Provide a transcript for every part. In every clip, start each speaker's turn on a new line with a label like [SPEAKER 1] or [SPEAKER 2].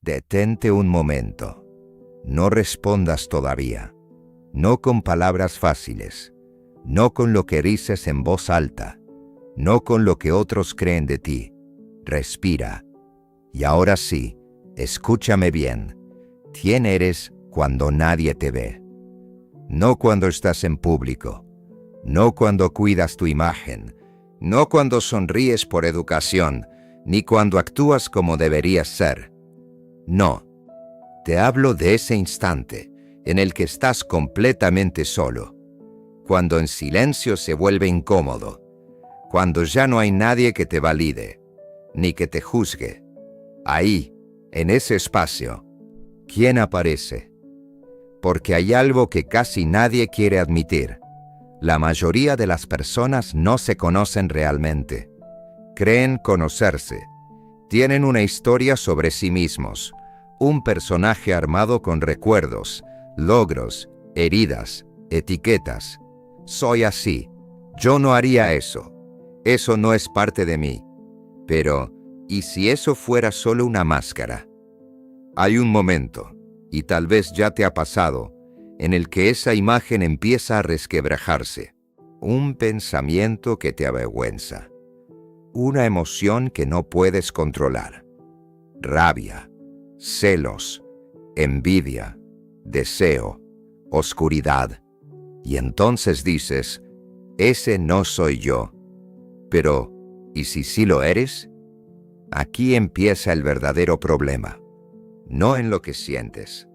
[SPEAKER 1] Detente un momento. No respondas todavía. No con palabras fáciles. No con lo que dices en voz alta. No con lo que otros creen de ti. Respira. Y ahora sí, escúchame bien. ¿Quién eres cuando nadie te ve? No cuando estás en público. No cuando cuidas tu imagen. No cuando sonríes por educación, ni cuando actúas como deberías ser. No. Te hablo de ese instante en el que estás completamente solo. Cuando en silencio se vuelve incómodo. Cuando ya no hay nadie que te valide, ni que te juzgue. Ahí, en ese espacio, ¿quién aparece? Porque hay algo que casi nadie quiere admitir. La mayoría de las personas no se conocen realmente. Creen conocerse. Tienen una historia sobre sí mismos, un personaje armado con recuerdos, logros, heridas, etiquetas. Soy así. Yo no haría eso. Eso no es parte de mí. Pero, ¿y si eso fuera solo una máscara? Hay un momento, y tal vez ya te ha pasado, en el que esa imagen empieza a resquebrajarse. Un pensamiento que te avergüenza. Una emoción que no puedes controlar. Rabia, celos, envidia, deseo, oscuridad. Y entonces dices, ese no soy yo. Pero, ¿y si sí lo eres? Aquí empieza el verdadero problema. No en lo que sientes,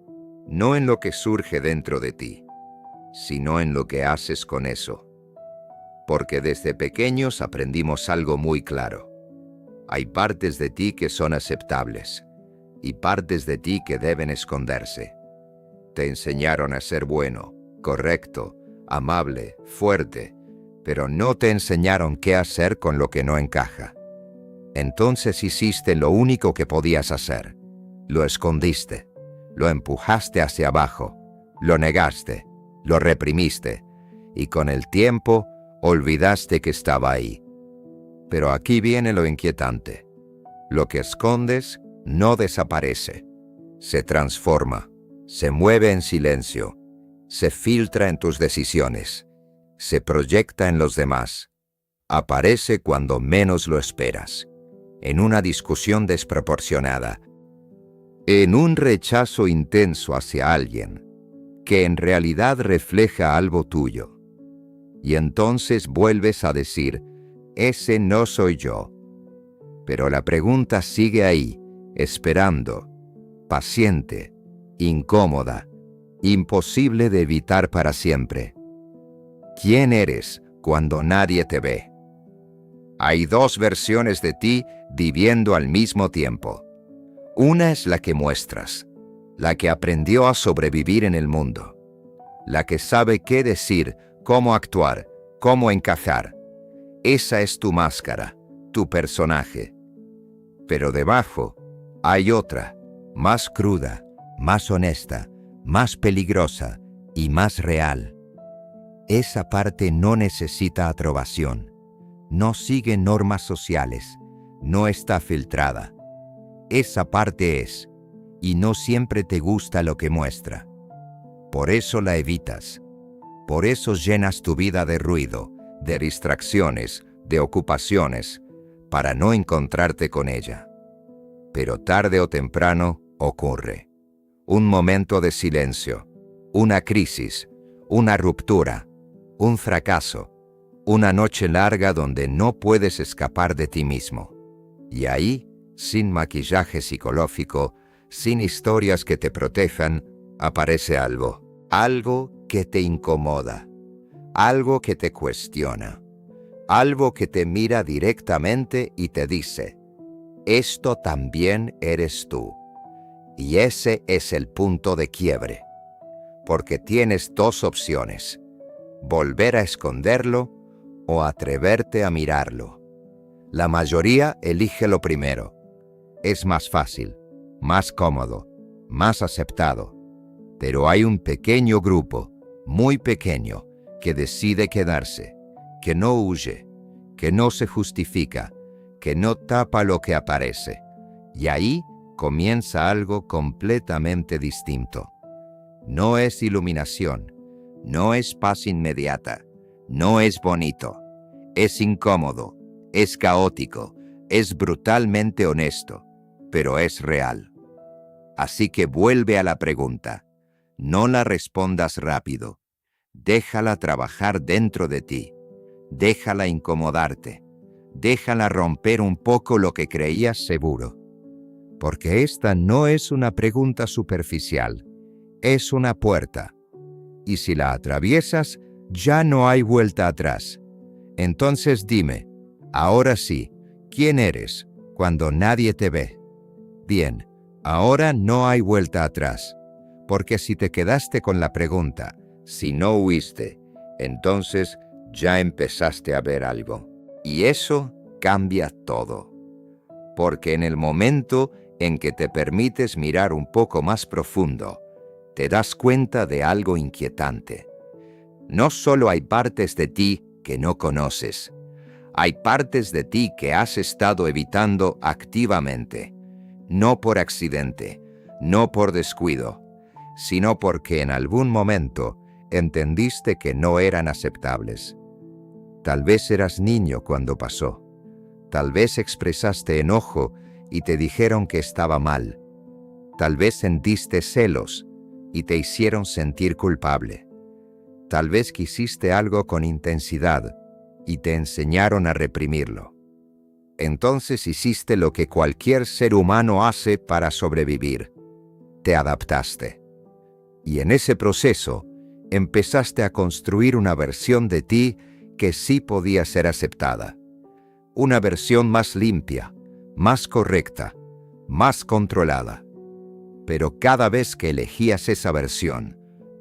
[SPEAKER 1] no en lo que surge dentro de ti, sino en lo que haces con eso. Porque desde pequeños aprendimos algo muy claro. Hay partes de ti que son aceptables y partes de ti que deben esconderse. Te enseñaron a ser bueno, correcto, amable, fuerte, pero no te enseñaron qué hacer con lo que no encaja. Entonces hiciste lo único que podías hacer. Lo escondiste, lo empujaste hacia abajo, lo negaste, lo reprimiste, y con el tiempo olvidaste que estaba ahí. Pero aquí viene lo inquietante. Lo que escondes no desaparece. Se transforma, se mueve en silencio, se filtra en tus decisiones, se proyecta en los demás. Aparece cuando menos lo esperas, en una discusión desproporcionada, en un rechazo intenso hacia alguien, que en realidad refleja algo tuyo. Y entonces vuelves a decir, ese no soy yo. Pero la pregunta sigue ahí, esperando, paciente, incómoda, imposible de evitar para siempre. ¿Quién eres cuando nadie te ve? Hay dos versiones de ti viviendo al mismo tiempo. Una es la que muestras, la que aprendió a sobrevivir en el mundo, la que sabe qué decir, cómo actuar, cómo encajar. Esa es tu máscara, tu personaje. Pero debajo hay otra, más cruda, más honesta, más peligrosa y más real. Esa parte no necesita aprobación, no sigue normas sociales, no está filtrada. Esa parte es, y no siempre te gusta lo que muestra. Por eso la evitas. Por eso llenas tu vida de ruido, de distracciones, de ocupaciones, para no encontrarte con ella. Pero tarde o temprano ocurre. Un momento de silencio, una crisis, una ruptura, un fracaso, una noche larga donde no puedes escapar de ti mismo. Y ahí, sin maquillaje psicológico, sin historias que te protejan, aparece algo que te incomoda, algo que te cuestiona, algo que te mira directamente y te dice, esto también eres tú. Y ese es el punto de quiebre, porque tienes dos opciones, volver a esconderlo o atreverte a mirarlo. La mayoría elige lo primero. Es más fácil, más cómodo, más aceptado. Pero hay un pequeño grupo, muy pequeño, que decide quedarse, que no huye, que no se justifica, que no tapa lo que aparece. Y ahí comienza algo completamente distinto. No es iluminación, no es paz inmediata, no es bonito, es incómodo, es caótico, es brutalmente honesto, pero es real. Así que vuelve a la pregunta. No la respondas rápido. Déjala trabajar dentro de ti. Déjala incomodarte. Déjala romper un poco lo que creías seguro. Porque esta no es una pregunta superficial, es una puerta. Y si la atraviesas, ya no hay vuelta atrás. Entonces dime, ahora sí, ¿quién eres cuando nadie te ve? Bien, ahora no hay vuelta atrás, porque si te quedaste con la pregunta, si no huiste, entonces ya empezaste a ver algo. Y eso cambia todo. Porque en el momento en que te permites mirar un poco más profundo, te das cuenta de algo inquietante. No solo hay partes de ti que no conoces, hay partes de ti que has estado evitando activamente, no por accidente, no por descuido, sino porque en algún momento entendiste que no eran aceptables. Tal vez eras niño cuando pasó. Tal vez expresaste enojo y te dijeron que estaba mal. Tal vez sentiste celos y te hicieron sentir culpable. Tal vez quisiste algo con intensidad y te enseñaron a reprimirlo. Entonces hiciste lo que cualquier ser humano hace para sobrevivir. Te adaptaste. Y en ese proceso, empezaste a construir una versión de ti que sí podía ser aceptada. Una versión más limpia, más correcta, más controlada. Pero cada vez que elegías esa versión,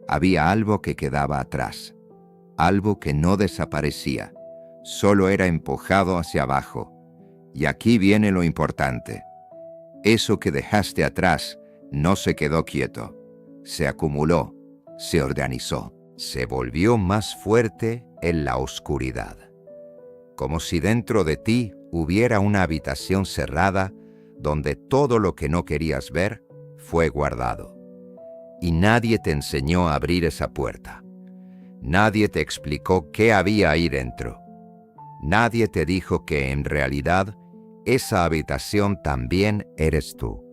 [SPEAKER 1] había algo que quedaba atrás. Algo que no desaparecía, solo era empujado hacia abajo. Y aquí viene lo importante. Eso que dejaste atrás no se quedó quieto. Se acumuló, se organizó, se volvió más fuerte en la oscuridad. Como si dentro de ti hubiera una habitación cerrada donde todo lo que no querías ver fue guardado. Y nadie te enseñó a abrir esa puerta. Nadie te explicó qué había ahí dentro. Nadie te dijo que en realidad esa habitación también eres tú.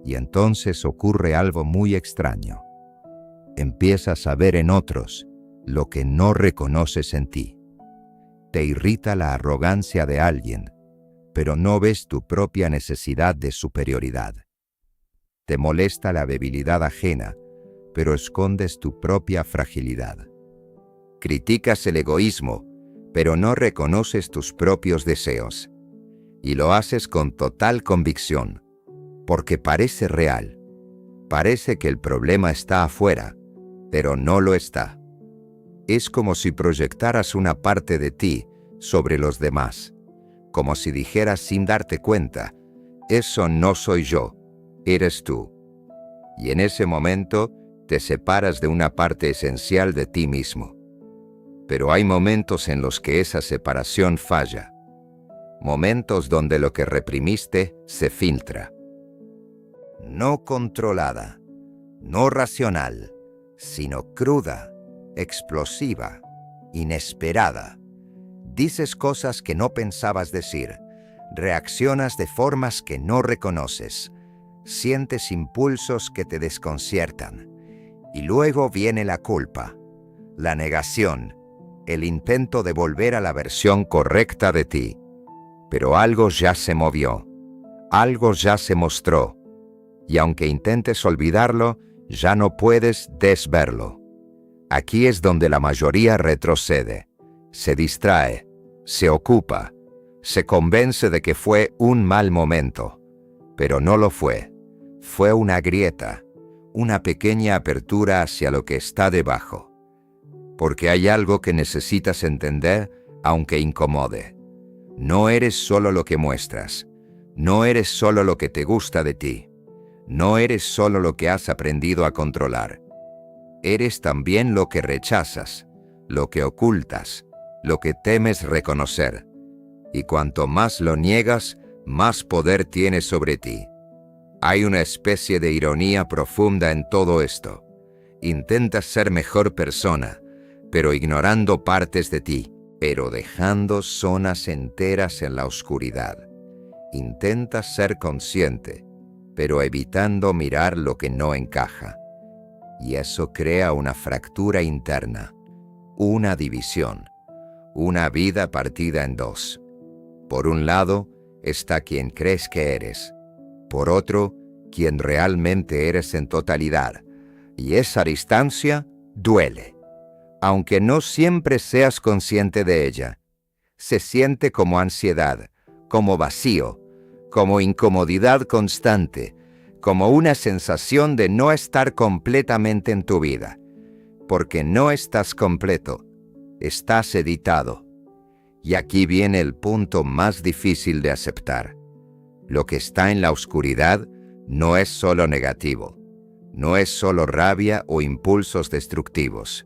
[SPEAKER 1] Y entonces ocurre algo muy extraño. Empiezas a ver en otros lo que no reconoces en ti. Te irrita la arrogancia de alguien, pero no ves tu propia necesidad de superioridad. Te molesta la debilidad ajena, pero escondes tu propia fragilidad. Criticas el egoísmo, pero no reconoces tus propios deseos. Y lo haces con total convicción, porque parece real. Parece que el problema está afuera, pero no lo está. Es como si proyectaras una parte de ti sobre los demás, como si dijeras sin darte cuenta, eso no soy yo, eres tú. Y en ese momento te separas de una parte esencial de ti mismo. Pero hay momentos en los que esa separación falla. Momentos donde lo que reprimiste se filtra. No controlada, no racional, sino cruda, explosiva, inesperada. Dices cosas que no pensabas decir, reaccionas de formas que no reconoces, sientes impulsos que te desconciertan, y luego viene la culpa, la negación, el intento de volver a la versión correcta de ti. Pero algo ya se movió, algo ya se mostró, y aunque intentes olvidarlo, ya no puedes desverlo. Aquí es donde la mayoría retrocede, se distrae, se ocupa, se convence de que fue un mal momento, pero no lo fue. Fue una grieta, una pequeña apertura hacia lo que está debajo. Porque hay algo que necesitas entender, aunque incomode. No eres solo lo que muestras, no eres solo lo que te gusta de ti, no eres solo lo que has aprendido a controlar. Eres también lo que rechazas, lo que ocultas, lo que temes reconocer. Y cuanto más lo niegas, más poder tienes sobre ti. Hay una especie de ironía profunda en todo esto. Intentas ser mejor persona, pero ignorando partes de ti, pero dejando zonas enteras en la oscuridad. Intentas ser consciente, pero evitando mirar lo que no encaja. Y eso crea una fractura interna, una división, una vida partida en dos. Por un lado está quien crees que eres, por otro, quien realmente eres en totalidad. Y esa distancia duele, aunque no siempre seas consciente de ella. Se siente como ansiedad, como vacío, como incomodidad constante, como una sensación de no estar completamente en tu vida. Porque no estás completo, estás editado. Y aquí viene el punto más difícil de aceptar. Lo que está en la oscuridad no es solo negativo, no es solo rabia o impulsos destructivos.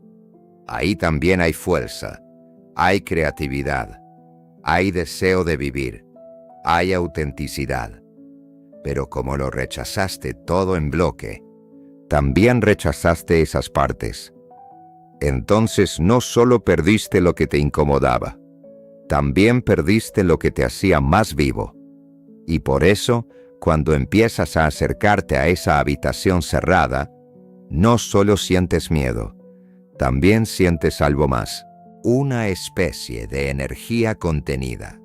[SPEAKER 1] Ahí también hay fuerza, hay creatividad, hay deseo de vivir, hay autenticidad. Pero como lo rechazaste todo en bloque, también rechazaste esas partes. Entonces no solo perdiste lo que te incomodaba, también perdiste lo que te hacía más vivo. Y por eso, cuando empiezas a acercarte a esa habitación cerrada, no solo sientes miedo, también sientes algo más, una especie de energía contenida,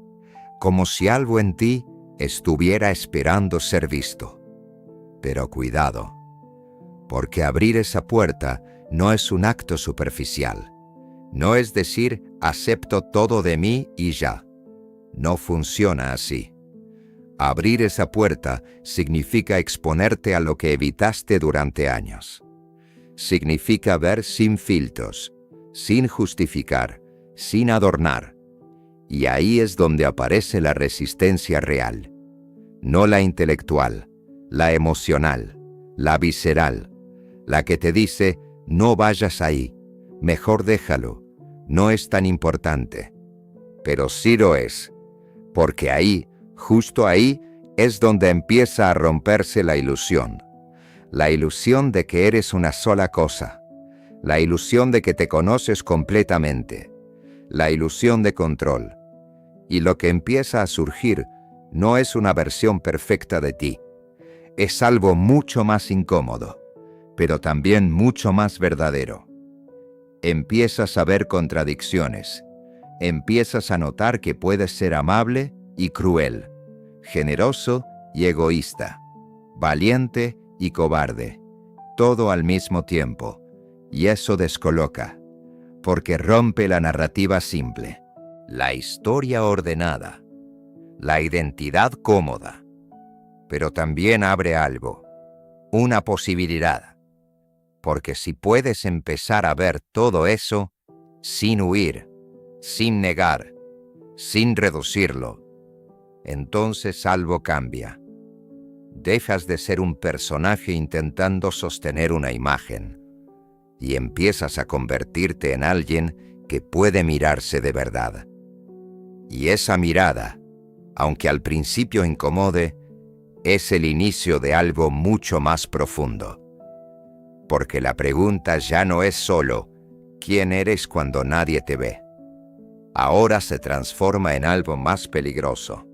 [SPEAKER 1] como si algo en ti estuviera esperando ser visto. Pero cuidado, porque abrir esa puerta no es un acto superficial. No es decir, acepto todo de mí y ya. No funciona así. Abrir esa puerta significa exponerte a lo que evitaste durante años. Significa ver sin filtros, sin justificar, sin adornar. Y ahí es donde aparece la resistencia real. No la intelectual, la emocional, la visceral, la que te dice, no vayas ahí, mejor déjalo, no es tan importante. Pero sí lo es, porque ahí, justo ahí, es donde empieza a romperse la ilusión de que eres una sola cosa, la ilusión de que te conoces completamente, la ilusión de control. Y lo que empieza a surgir no es una versión perfecta de ti, es algo mucho más incómodo, pero también mucho más verdadero. Empiezas a ver contradicciones, empiezas a notar que puedes ser amable y cruel, generoso y egoísta, valiente y cobarde, todo al mismo tiempo, y eso descoloca, porque rompe la narrativa simple, la historia ordenada, la identidad cómoda, pero también abre algo, una posibilidad, porque si puedes empezar a ver todo eso sin huir, sin negar, sin reducirlo, entonces algo cambia. Dejas de ser un personaje intentando sostener una imagen y empiezas a convertirte en alguien que puede mirarse de verdad. Y esa mirada, aunque al principio incomode, es el inicio de algo mucho más profundo. Porque la pregunta ya no es solo ¿quién eres cuando nadie te ve? Ahora se transforma en algo más peligroso.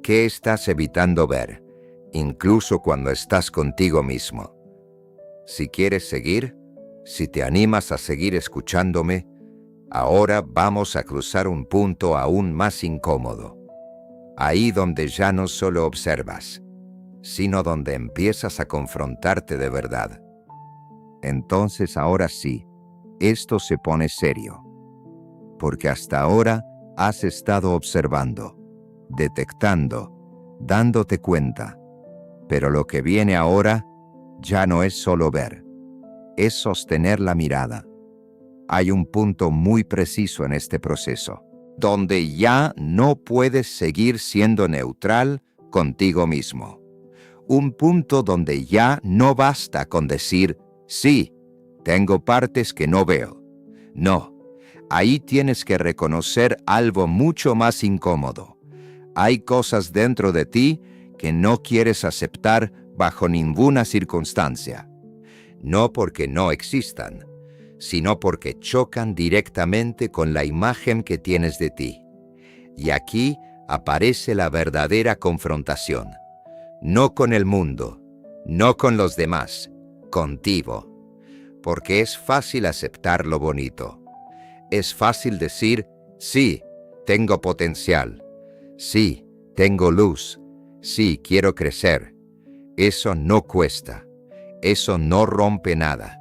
[SPEAKER 1] ¿Qué estás evitando ver, incluso cuando estás contigo mismo? Si quieres seguir, si te animas a seguir escuchándome, ahora vamos a cruzar un punto aún más incómodo. Ahí donde ya no solo observas, sino donde empiezas a confrontarte de verdad. Entonces ahora sí, esto se pone serio. Porque hasta ahora has estado observando, detectando, dándote cuenta. Pero lo que viene ahora ya no es solo ver, es sostener la mirada. Hay un punto muy preciso en este proceso, donde ya no puedes seguir siendo neutral contigo mismo. Un punto donde ya no basta con decir, sí, tengo partes que no veo. No, ahí tienes que reconocer algo mucho más incómodo. Hay cosas dentro de ti que no quieres aceptar bajo ninguna circunstancia. No porque no existan, sino porque chocan directamente con la imagen que tienes de ti. Y aquí aparece la verdadera confrontación. No con el mundo, no con los demás, contigo. Porque es fácil aceptar lo bonito. Es fácil decir, sí, tengo potencial. Sí, tengo luz. Sí, quiero crecer. Eso no cuesta. Eso no rompe nada.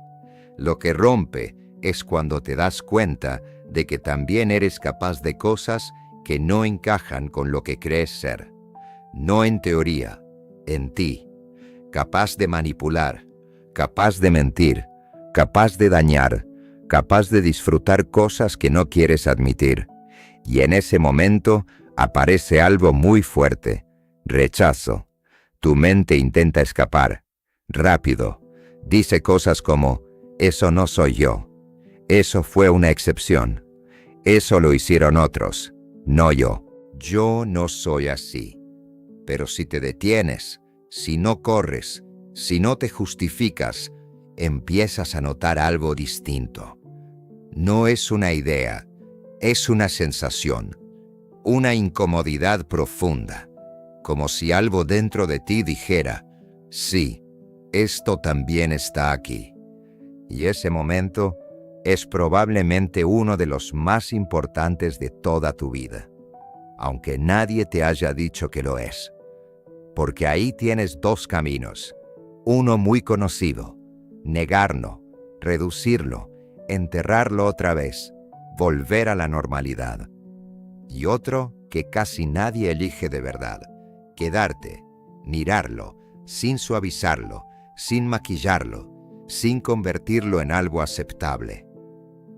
[SPEAKER 1] Lo que rompe es cuando te das cuenta de que también eres capaz de cosas que no encajan con lo que crees ser. No en teoría, en ti. Capaz de manipular, capaz de mentir, capaz de dañar, capaz de disfrutar cosas que no quieres admitir. Y en ese momento aparece algo muy fuerte: rechazo. Tu mente intenta escapar. Rápido. Dice cosas como, eso no soy yo. Eso fue una excepción. Eso lo hicieron otros, no yo. Yo no soy así. Pero si te detienes, si no corres, si no te justificas, empiezas a notar algo distinto. No es una idea, es una sensación, una incomodidad profunda, como si algo dentro de ti dijera, sí, esto también está aquí. Y ese momento es probablemente uno de los más importantes de toda tu vida, aunque nadie te haya dicho que lo es. Porque ahí tienes dos caminos, uno muy conocido: negarlo, reducirlo, enterrarlo otra vez, volver a la normalidad. Y otro que casi nadie elige de verdad: quedarte, mirarlo, sin suavizarlo, sin maquillarlo, sin convertirlo en algo aceptable.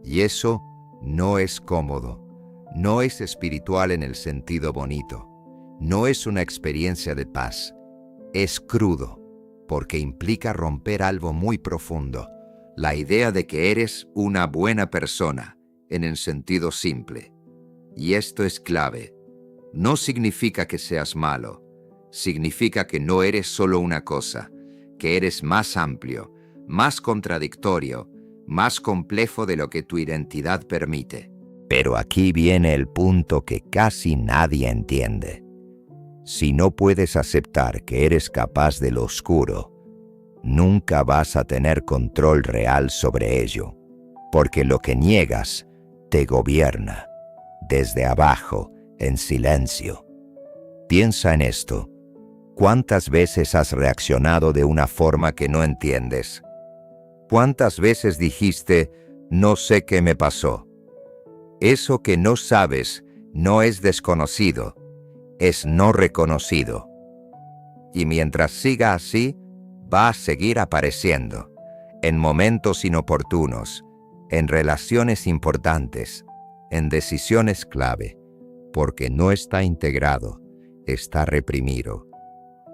[SPEAKER 1] Y eso no es cómodo, no es espiritual en el sentido bonito, no es una experiencia de paz, es crudo, porque implica romper algo muy profundo, la idea de que eres una buena persona, en el sentido simple. Y esto es clave. No significa que seas malo, significa que no eres solo una cosa, que eres más amplio, más contradictorio, más complejo de lo que tu identidad permite. Pero aquí viene el punto que casi nadie entiende. Si no puedes aceptar que eres capaz de lo oscuro, nunca vas a tener control real sobre ello, porque lo que niegas te gobierna, desde abajo, en silencio. Piensa en esto. ¿Cuántas veces has reaccionado de una forma que no entiendes? ¿Cuántas veces dijiste, no sé qué me pasó? Eso que no sabes no es desconocido, es no reconocido. Y mientras siga así, va a seguir apareciendo, en momentos inoportunos, en relaciones importantes, en decisiones clave, porque no está integrado, está reprimido.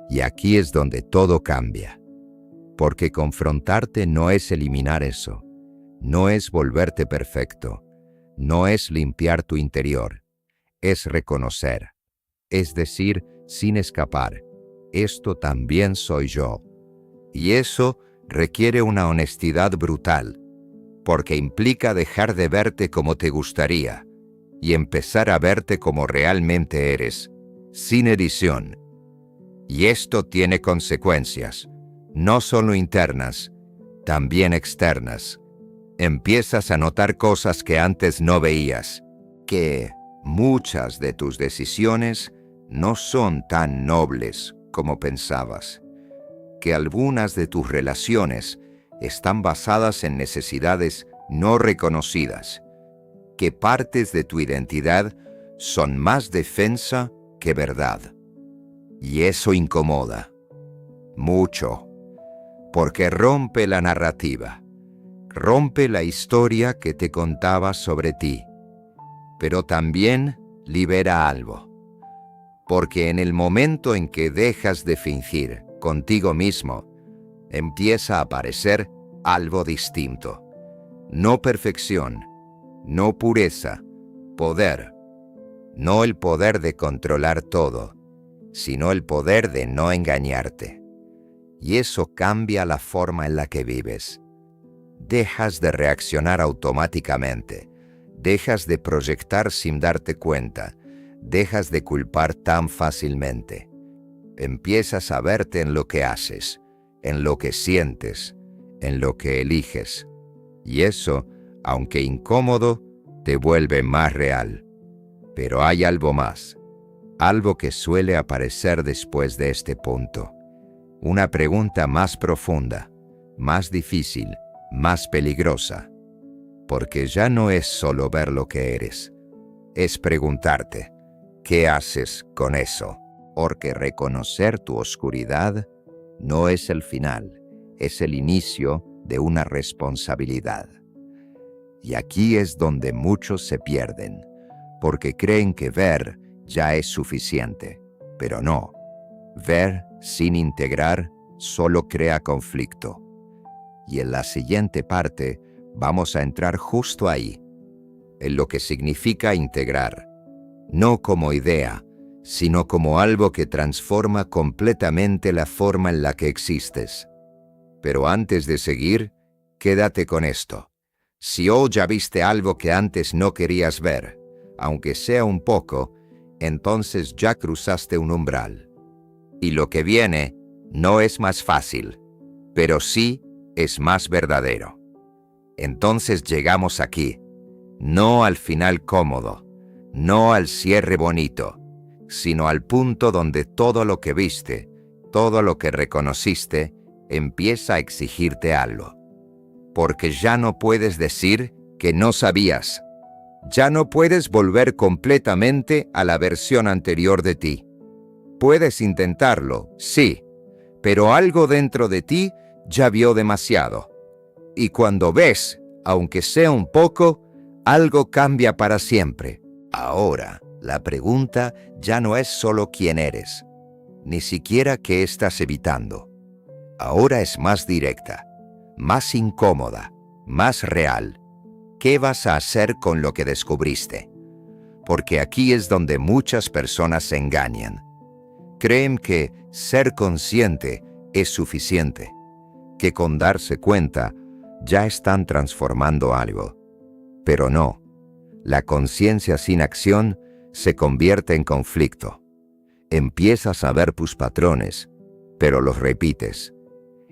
[SPEAKER 1] Y aquí es donde todo cambia, porque confrontarte no es eliminar eso, no es volverte perfecto, no es limpiar tu interior, es reconocer, es decir, sin escapar, esto también soy yo. Y eso requiere una honestidad brutal, porque implica dejar de verte como te gustaría y empezar a verte como realmente eres, sin edición. Y esto tiene consecuencias, no solo internas, también externas. Empiezas a notar cosas que antes no veías, que muchas de tus decisiones no son tan nobles como pensabas, que algunas de tus relaciones están basadas en necesidades no reconocidas, que partes de tu identidad son más defensa que verdad. Y eso incomoda mucho, porque rompe la narrativa, rompe la historia que te contaba sobre ti, pero también libera algo, porque en el momento en que dejas de fingir contigo mismo, empieza a aparecer algo distinto. No perfección, no pureza, poder. No el poder de controlar todo, sino el poder de no engañarte. y eso cambia la forma en la que vives. Dejas de reaccionar automáticamente, dejas de proyectar sin darte cuenta, dejas de culpar tan fácilmente. Empiezas a verte en lo que haces, en lo que sientes, en lo que eliges. Y eso, aunque incómodo, te vuelve más real. Pero hay algo más, algo que suele aparecer después de este punto. Una pregunta más profunda, más difícil, más peligrosa. Porque ya no es solo ver lo que eres, es preguntarte, ¿qué haces con eso? Porque reconocer tu oscuridad no es el final, es el inicio de una responsabilidad. Y aquí es donde muchos se pierden, porque creen que ver ya es suficiente, pero no. Ver sin integrar solo crea conflicto. Y en la siguiente parte vamos a entrar justo ahí, en lo que significa integrar, no como idea, sino como algo que transforma completamente la forma en la que existes. Pero antes de seguir, quédate con esto. Si hoy ya viste algo que antes no querías ver, aunque sea un poco, entonces ya cruzaste un umbral. Y lo que viene no es más fácil, pero sí es más verdadero. Entonces llegamos aquí, no al final cómodo, no al cierre bonito, sino al punto donde todo lo que viste, todo lo que reconociste, empieza a exigirte algo. Porque ya no puedes decir que no sabías. Ya no puedes volver completamente a la versión anterior de ti. Puedes intentarlo, sí, pero algo dentro de ti ya vio demasiado. Y cuando ves, aunque sea un poco, algo cambia para siempre. Ahora, la pregunta ya no es solo quién eres, ni siquiera qué estás evitando. Ahora es más directa, más incómoda, más real. ¿Qué vas a hacer con lo que descubriste? Porque aquí es donde muchas personas se engañan. Creen que ser consciente es suficiente, que con darse cuenta ya están transformando algo. Pero no, la conciencia sin acción se convierte en conflicto. Empiezas a ver tus patrones, pero los repites.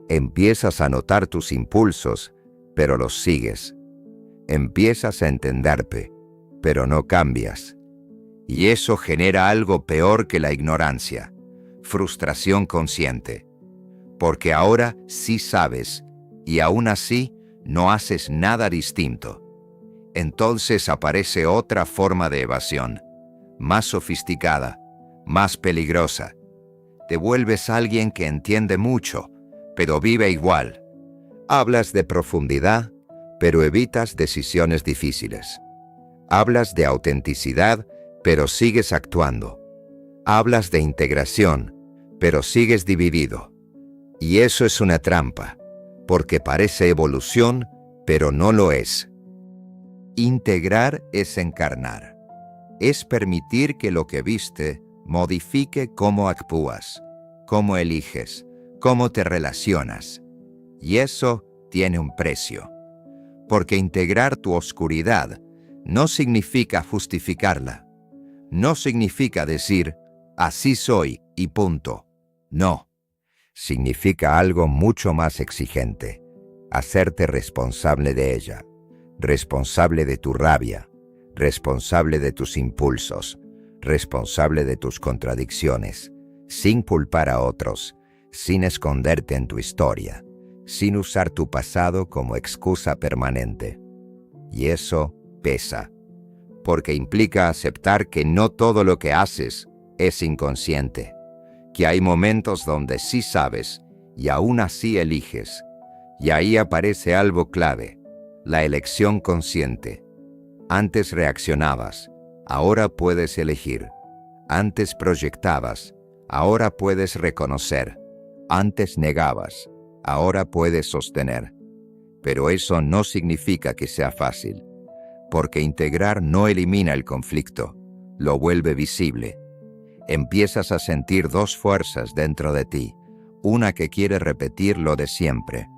[SPEAKER 1] Empiezas a notar tus impulsos, pero los sigues. Empiezas a entenderte, pero no cambias. Y eso genera algo peor que la ignorancia, frustración consciente. Porque ahora sí sabes, y aún así no haces nada distinto. Entonces aparece otra forma de evasión, más sofisticada, más peligrosa. Te vuelves alguien que entiende mucho, pero vive igual. Hablas de profundidad, pero evitas decisiones difíciles. Hablas de autenticidad, pero sigues actuando. Hablas de integración, pero sigues dividido. Y eso es una trampa, porque parece evolución, pero no lo es. Integrar es encarnar. Es permitir que lo que viste modifique cómo actúas, cómo eliges, cómo te relacionas. Y eso tiene un precio. Porque integrar tu oscuridad no significa justificarla. No significa decir, así soy y punto. No. Significa algo mucho más exigente. Hacerte responsable de ella. Responsable de tu rabia. Responsable de tus impulsos. Responsable de tus contradicciones. Sin culpar a otros. Sin esconderte en tu historia. Sin usar tu pasado como excusa permanente. Y eso pesa, porque implica aceptar que no todo lo que haces es inconsciente, que hay momentos donde sí sabes y aún así eliges, y ahí aparece algo clave, la elección consciente. Antes reaccionabas, ahora puedes elegir. Antes proyectabas, ahora puedes reconocer. Antes negabas, ahora puedes sostener. Pero eso no significa que sea fácil, porque integrar no elimina el conflicto, lo vuelve visible. Empiezas a sentir dos fuerzas dentro de ti, una que quiere repetir lo de siempre,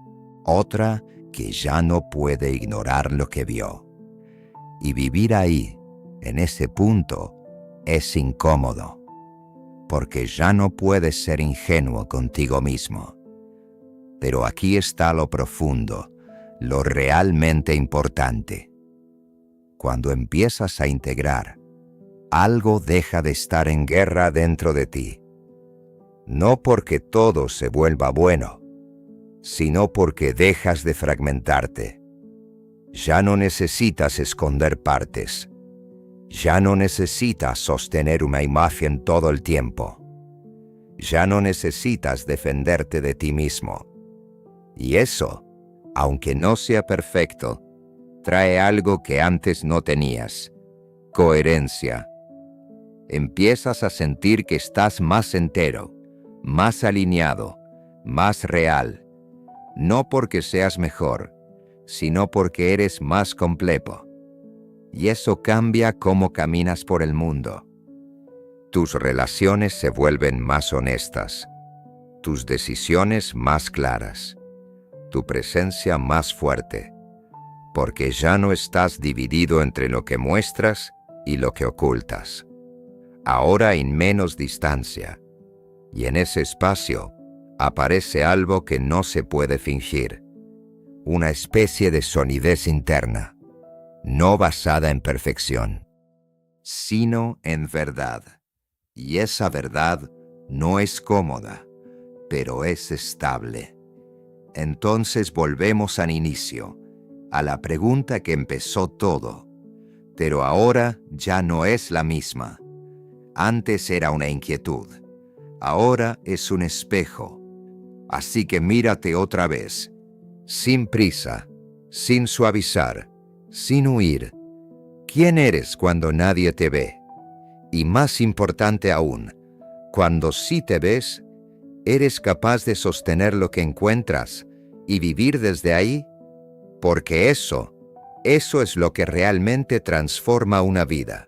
[SPEAKER 1] otra que ya no puede ignorar lo que vio. Y vivir ahí, en ese punto, es incómodo, porque ya no puedes ser ingenuo contigo mismo. Pero aquí está lo profundo, lo realmente importante. Cuando empiezas a integrar, algo deja de estar en guerra dentro de ti. No porque todo se vuelva bueno, sino porque dejas de fragmentarte. Ya no necesitas esconder partes. Ya no necesitas sostener una imagen todo el tiempo. Ya no necesitas defenderte de ti mismo. Y eso, aunque no sea perfecto, trae algo que antes no tenías: coherencia. Empiezas a sentir que estás más entero, más alineado, más real. No porque seas mejor, sino porque eres más completo. Y eso cambia cómo caminas por el mundo. Tus relaciones se vuelven más honestas, tus decisiones más claras, tu presencia más fuerte, porque ya no estás dividido entre lo que muestras y lo que ocultas. Ahora hay menos distancia, y en ese espacio aparece algo que no se puede fingir, una especie de solidez interna, no basada en perfección, sino en verdad. Y esa verdad no es cómoda, pero es estable. Entonces volvemos al inicio, a la pregunta que empezó todo, pero ahora ya no es la misma. Antes era una inquietud, ahora es un espejo. Así que mírate otra vez, sin prisa, sin suavizar, sin huir. ¿Quién eres cuando nadie te ve? Y más importante aún, cuando sí te ves, ¿eres capaz de sostener lo que encuentras y vivir desde ahí? Porque eso es lo que realmente transforma una vida.